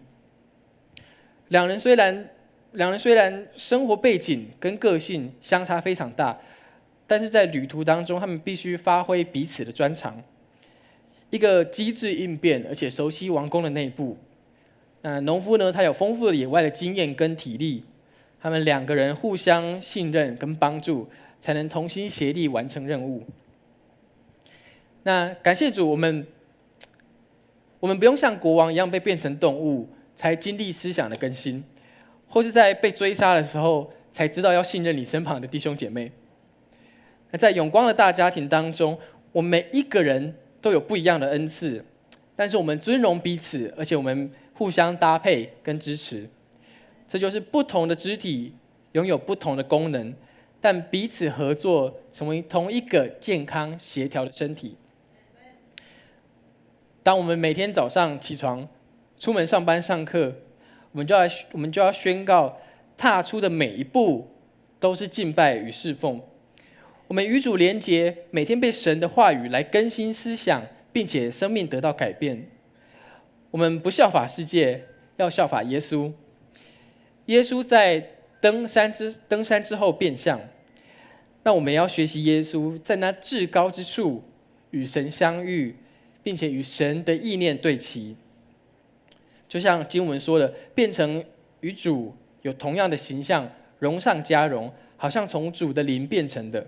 两人虽然生活背景跟个性相差非常大，但是在旅途当中，他们必须发挥彼此的专长。一个机智应变，而且熟悉王宫的内部。那农夫呢，他有丰富的野外的经验跟体力，他们2个人互相信任跟帮助，才能同心协力完成任务。那感谢主，我们不用像国王一样被变成动物，才经历思想的更新，或是在被追杀的时候才知道要信任你身旁的弟兄姐妹。那在永光的大家庭当中，我们每一个人都有不一样的恩赐，但是我们尊荣彼此，而且我们互相搭配跟支持。这就是不同的肢体拥有不同的功能，但彼此合作，成为同一个健康协调的身体。当我们每天早上起床，出门上班上课，我们就要宣告，踏出的每一步都是敬拜与侍奉。我们与主连结，每天被神的话语来更新思想，并且生命得到改变。我们不效法世界，要效法耶稣。耶稣在登山之后变相，那我们要学习耶稣在那至高之处与神相遇，并且与神的意念对齐。就像经文说的，变成与主有同样的形象，荣上加荣，好像从主的灵变成的。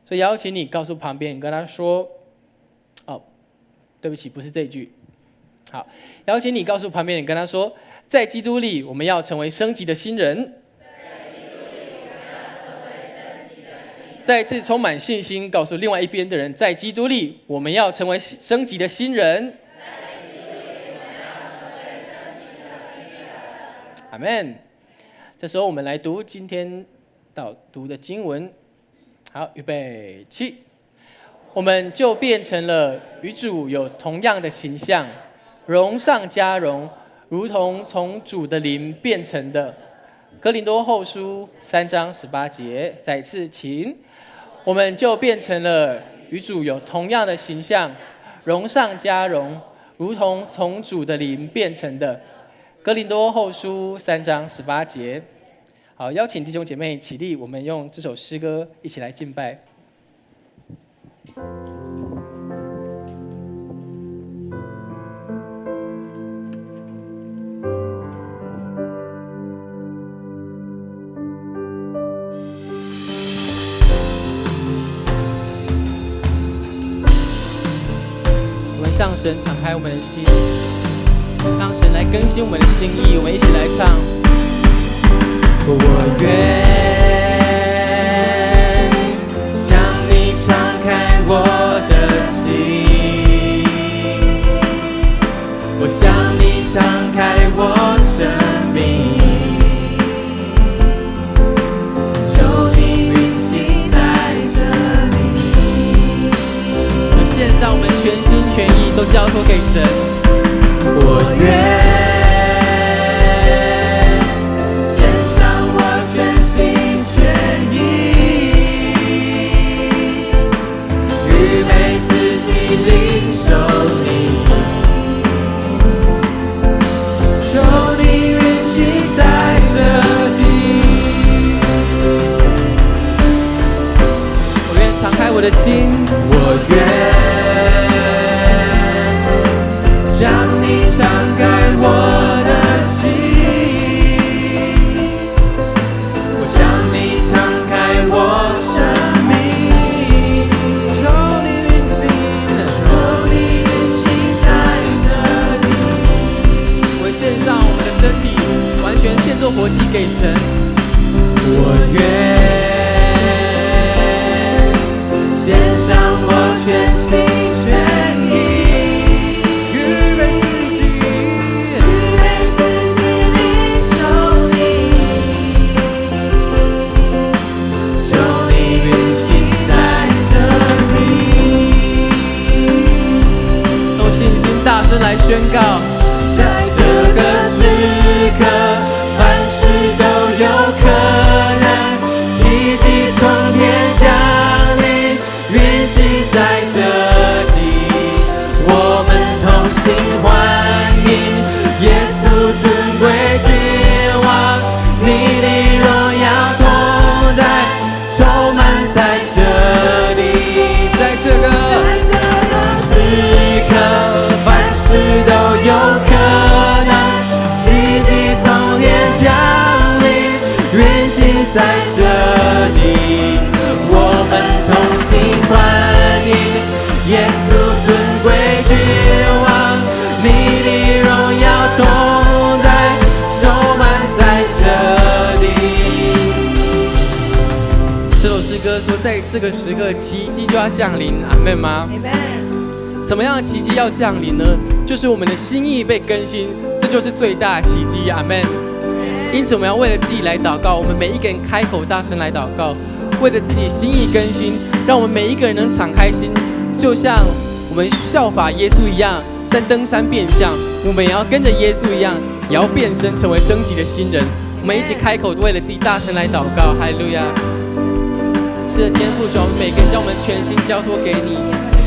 所以邀请你告诉旁边，你跟他说：“哦，对不起，不是这一句。”好，邀请你告诉旁边人，跟他说：“在基督里，我们要成为升级的新人。”再一次充满信心，告诉另外一边的人：“在基督里，我们要成为升级的新人。”阿们。这时候我们来读今天导读的经文。好，预备起，我们就变成了与主有同样的形象，荣上加荣，如同从主的灵变成的。哥林多后书3章18节，再一次请，我们就变成了与主有同样的形象，荣上加荣，如同从主的灵变成的。哥林多后书3章18节。好，邀请弟兄姐妹起立，我们用这首诗歌一起来敬拜。我们向神敞开我们的心，让神来更新我们的心意，我们一起来唱。我愿向你敞开我的心，我向你敞开我生命，求你运行在这里。我献上我们全心全意都交托给神。我愿我的心，我愿向你敞开我的心，我向你敞开我生命，求你运行在这里。我献上我们的身体，完全献作活祭给神。我愿献上我全心全意，预备自己领受你，求你运行在这里。用信心大声来宣告，在这个时刻，凡事都有可能，奇迹从天降。在这里，我们同心欢迎耶稣尊贵君王，你的荣耀同在，充满在这里。在这个时刻，凡事都有可能，奇迹从天降临，运行在这里，我们同心欢迎耶稣尊贵君王，你的荣耀同在，充满在这里。这首诗歌说，在这个时刻，奇迹就要降临，阿们吗？阿们。什么样的奇迹要降临呢？就是我们的心意被更新，这就是最大的奇迹，阿们。因此，我们要为了自己来祷告，我们每一个人开口大声来祷告，为了自己心意更新，让我们每一个人能敞开心。就像我们效法耶稣一样，在登山变相，我们也要跟着耶稣一样，也要变身成为升级的新人。我们一起开口，为了自己大声来祷告，哈利路亚！是的，天父，主，我们每个人将我们全心交托给你。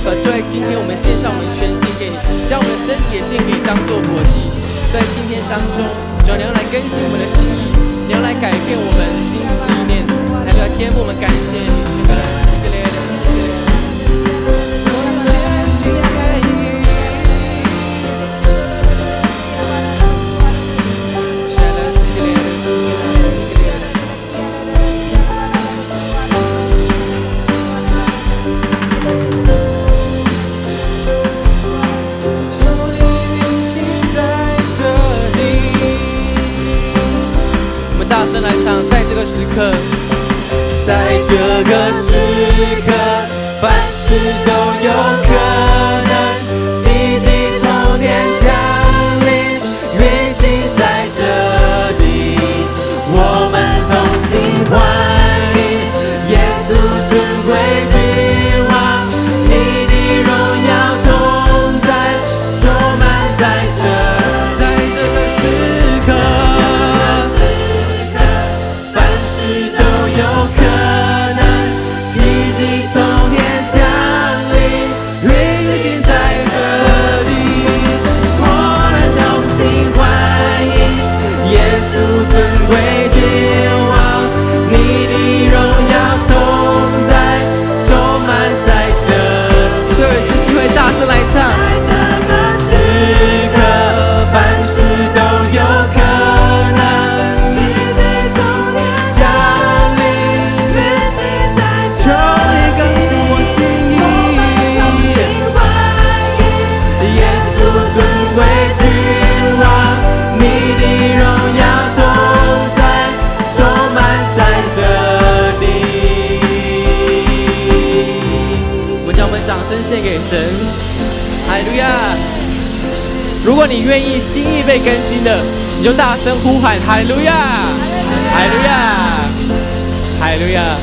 就在今天，我们献上我们全心给你，将我们的身体也献给你，当做活祭。在今天当中，主，你要来更新我们的心意，你要来改变我们的心思意念。来，天父，我们感谢你，大声来唱，在这个时刻，在这个时刻，凡事都有可能，奇迹从天降临，运行在这里，我们同心欢迎，耶稣尊贵君王，你的荣耀同在，充满在这个时刻。有可能，奇迹从天降临，运行在这里，我们同心欢迎，耶稣尊贵君王，你的荣耀同在，充满在这里。最后一次机会，大声来唱。在这个时刻，凡事都有可能，奇迹从天降临。献给神，哈利路亚！如果你愿意心意被更新的，你就大声呼喊哈利路亚，哈利路亚，哈利路亚！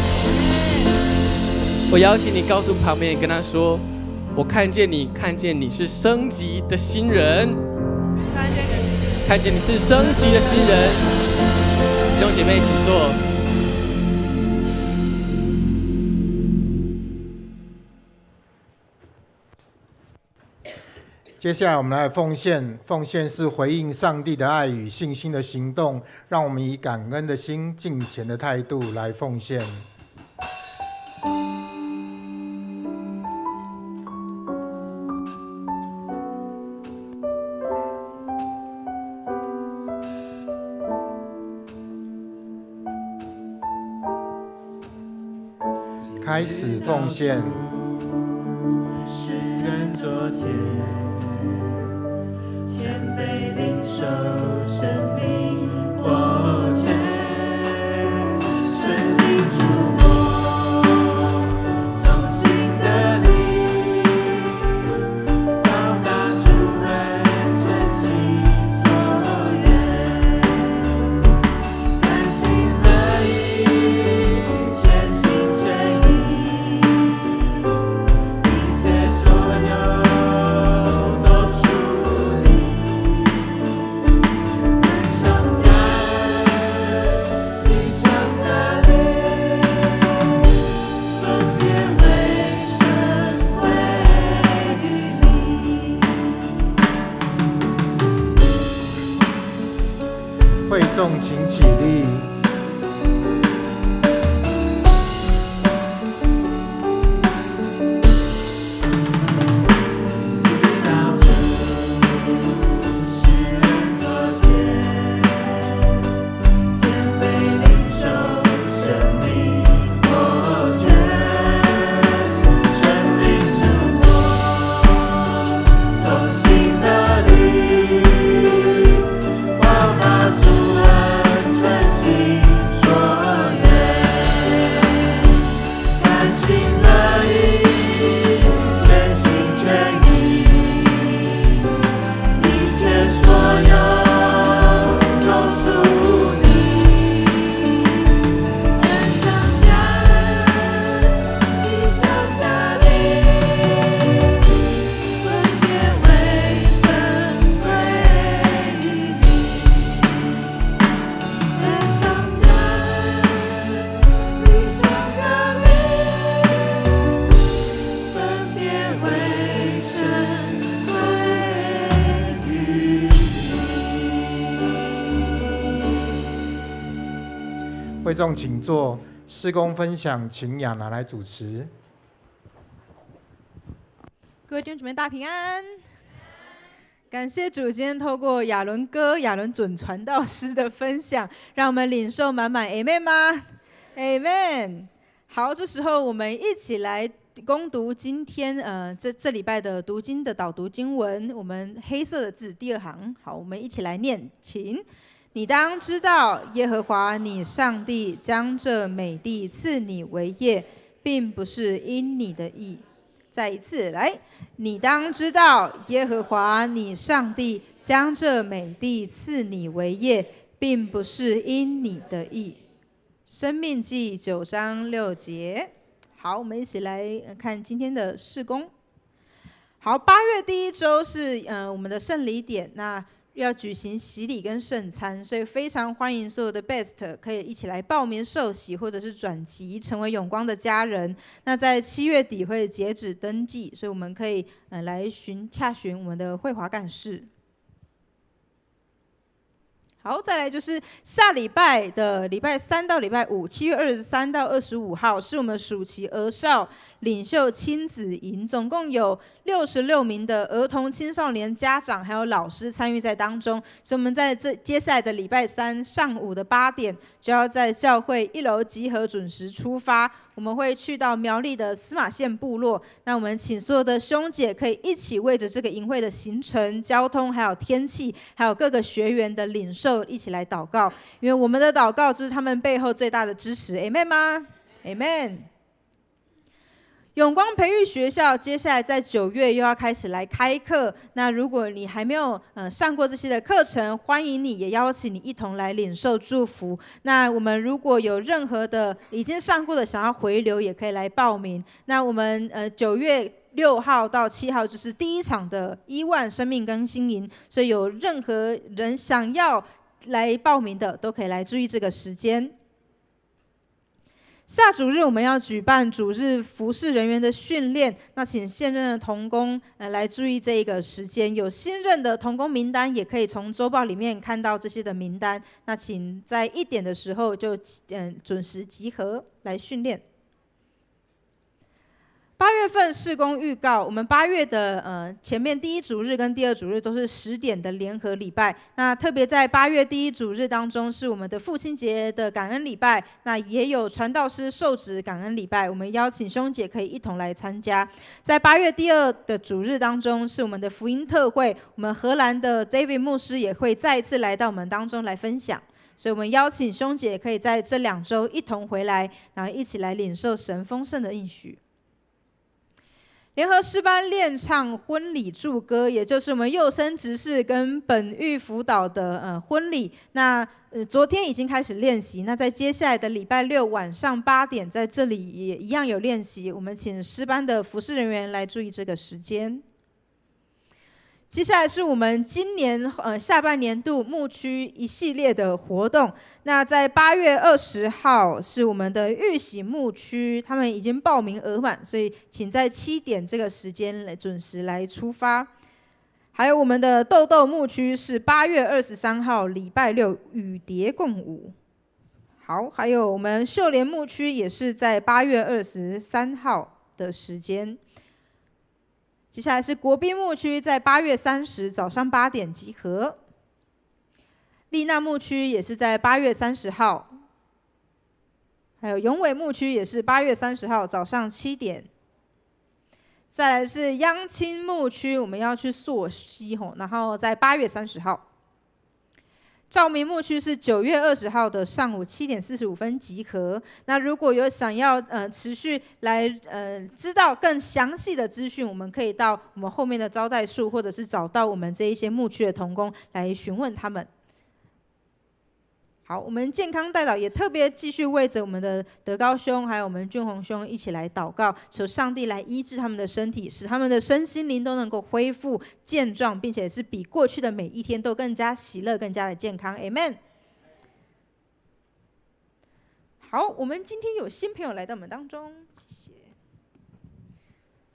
我邀请你告诉旁边人，跟他说：“我看见你，看见你是升级的新人，看见你是升级的新人。”弟兄姐妹，请坐。接下来我们来奉献，奉献是回应上帝的爱与信心的行动，让我们以感恩的心、敬虔的态度来奉献。开始奉献。世人作见。谦卑领受生命活泉，神灵触摸，重新的力，到达主恩真心所愿，甘心乐意，全心全意，一切所有都属你。会众请起立。主恩真心。会众请坐，事工分享请亚拿来主持。各位弟兄姊妹大平安，感谢主，今天透过亚伦哥、亚伦准传道师的分享，让我们领受满满 Amen 吗 ？Amen。好，这时候我们一起来攻读今天这礼拜的读经的导读经文，我们黑色的字第2行。好，我们一起来念，请。你当知道，耶和华你上帝将这美地赐你为业，并不是因你的义。再一次来，你当知道，耶和华你上帝将这美地赐你为业，并不是因你的义。申命记9章6节。好，我们一起来看今天的事工。好，8月第1周是我们的圣礼典，那要举行洗礼跟圣餐，所以非常欢迎所有的 Best 可以一起来报名受洗，或者是转籍成为永光的家人。那在7月底会截止登记，所以我们可以来洽询我们的慧华干事。好，再来就是下礼拜的礼拜3到礼拜5，7月23到25号是我们暑期儿少领袖亲子营，总共有66名的儿童青少年家长还有老师参与在当中，所以我们在接下来的礼拜3上午的8点就要在教会1楼集合，准时出发。我们会去到苗栗的司马县部落，那我们请所有的兄姐可以一起为着这个营会的行程、交通还有天气还有各个学员的领受一起来祷告，因为我们的祷告就是他们背后最大的支持。 Amen 吗？ Amen。永光培育学校接下来在9月又要开始来开课，那如果你还没有上过这些的课程，欢迎你，也邀请你一同来领受祝福。那我们如果有任何的已经上过的想要回流，也可以来报名。那我们9月6号到7号就是第1场的10000生命更新营，所以有任何人想要来报名的，都可以来注意这个时间。下主日我们要举办主日服事人员的训练，那请现任的同工来注意这一个时间。有新任的同工名单，也可以从周报里面看到这些的名单。那请在1点的时候就准时集合来训练。8月份事工预告，我们8月的前面第1主日跟第2主日都是10点的联合礼拜。那特别在8月第1主日当中是我们的父亲节的感恩礼拜，那也有传道师受职感恩礼拜，我们邀请兄姐可以一同来参加。在8月第2的主日当中是我们的福音特会，我们荷兰的 David 牧师也会再一次来到我们当中来分享。所以我们邀请兄姐可以在这2周一同回来，然后一起来领受神丰盛的应许。联合诗班练唱婚礼祝歌，也就是我们幼生执事跟本域辅导的婚礼。那昨天已经开始练习，那在接下来的礼拜6晚上8点，在这里也一样有练习。我们请诗班的服事人员来注意这个时间。接下来是我们今年下半年度牧区一系列的活动。那在8月20号是我们的玉喜牧区，他们已经报名额满，所以请在7点这个时间来准时来出发。还有我们的豆豆牧区是8月23号礼拜6与蝶共舞。好，还有我们秀莲牧区也是在8月23号的时间。接下来是国宾牧区，在8月30早上8点集合。丽娜牧区也是在8月30号，还有永伟牧区也是8月30号早上7点。再来是央青牧区，我们要去溯溪吼，然后在8月30号。照明牧区是9月20号的上午7点45分集合。那如果有想要持续来知道更详细的资讯，我们可以到我们后面的招待处，或者是找到我们这一些牧区的同工来询问他们。好，我们健康代祷也特别继续为着我们的德高兄还有我们俊宏兄一起来祷告，求上帝来医治他们的身体，使他们的身心灵都能够恢复健壮，并且是比过去的每一天都更加喜乐，更加的健康。 Amen。 好，我们今天有新朋友来到我们当中，谢谢。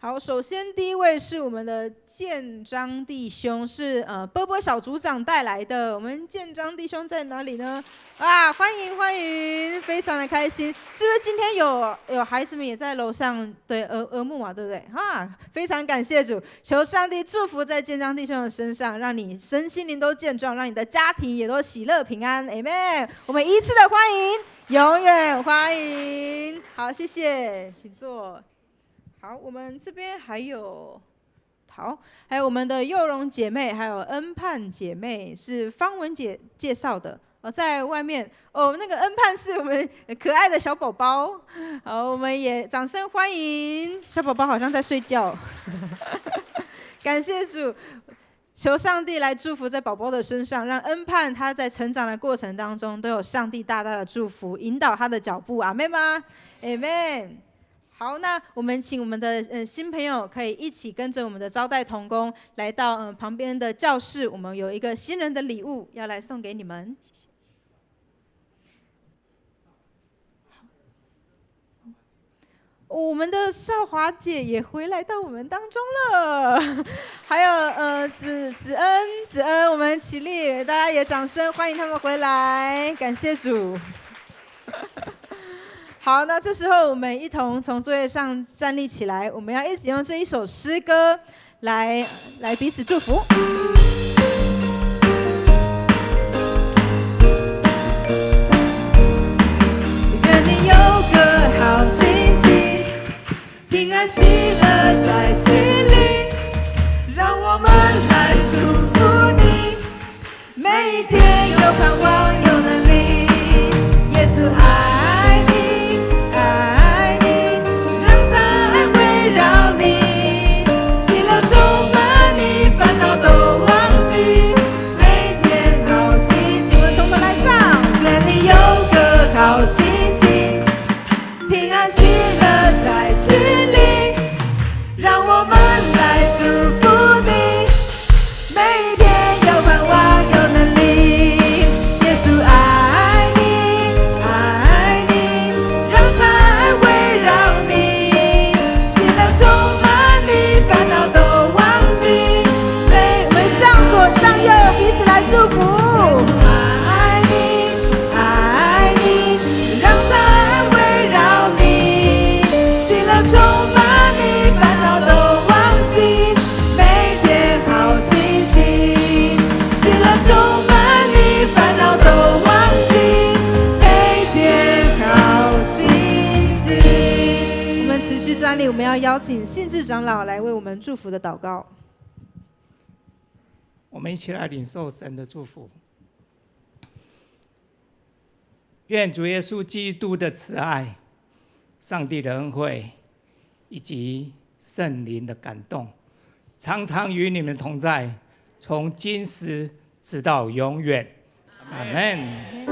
好，首先第一位是我们的建章弟兄，是波波小组长带来的。我们建章弟兄在哪里呢？啊，欢迎欢迎，非常的开心。是不是今天有孩子们也在楼上对额木嘛，对不对？哈，非常感谢主，求上帝祝福在建章弟兄的身上，让你身心灵都健壮，让你的家庭也都喜乐平安。Amen。我们依次的欢迎，永远欢迎。好，谢谢，请坐。好，我们这边还有我们的幼荣姐妹，还有恩盼姐妹，是方文姐介绍的。在外面那个恩盼是我们可爱的小宝宝。好，我们也掌声欢迎小宝宝，好像在睡觉。感谢主，求上帝来祝福在宝宝的身上，让恩盼他在成长的过程当中都有上帝大大的祝福，引导他的脚步。阿们吗？阿们。好，那我们请我们的新朋友可以一起跟着我们的招待同工来到旁边的教室，我们有一个新人的礼物要来送给你们。谢谢。我们的少华姐也回来到我们当中了，还有子恩，我们起立，大家也掌声欢迎他们回来，感谢主。好，那这时候我们一同从座位上站立起来，我们要一起用这一首诗歌来彼此祝福。愿你有个好心情，平安喜乐在心里，让我们来祝福你，每一天有盼望有能力，耶稣爱你。好心情，平安喜乐在心里，让我们来祝福你，每一天有盼望有能力，耶稣爱你，爱你，让他爱围绕你，喜乐充满你，烦恼都忘记，我们向左向右彼此来祝福。我们要邀请信志长老来为我们祝福的祷告。我们一起来领受神的祝福。愿主耶稣基督的慈爱、上帝的恩惠以及圣灵的感动，常常与你们同在，从今时直到永远。阿们。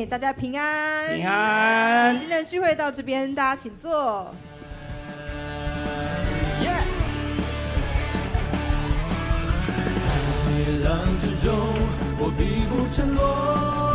大家平安，平安。今天的聚会到这边，大家请坐。浪之中，我必不沉落。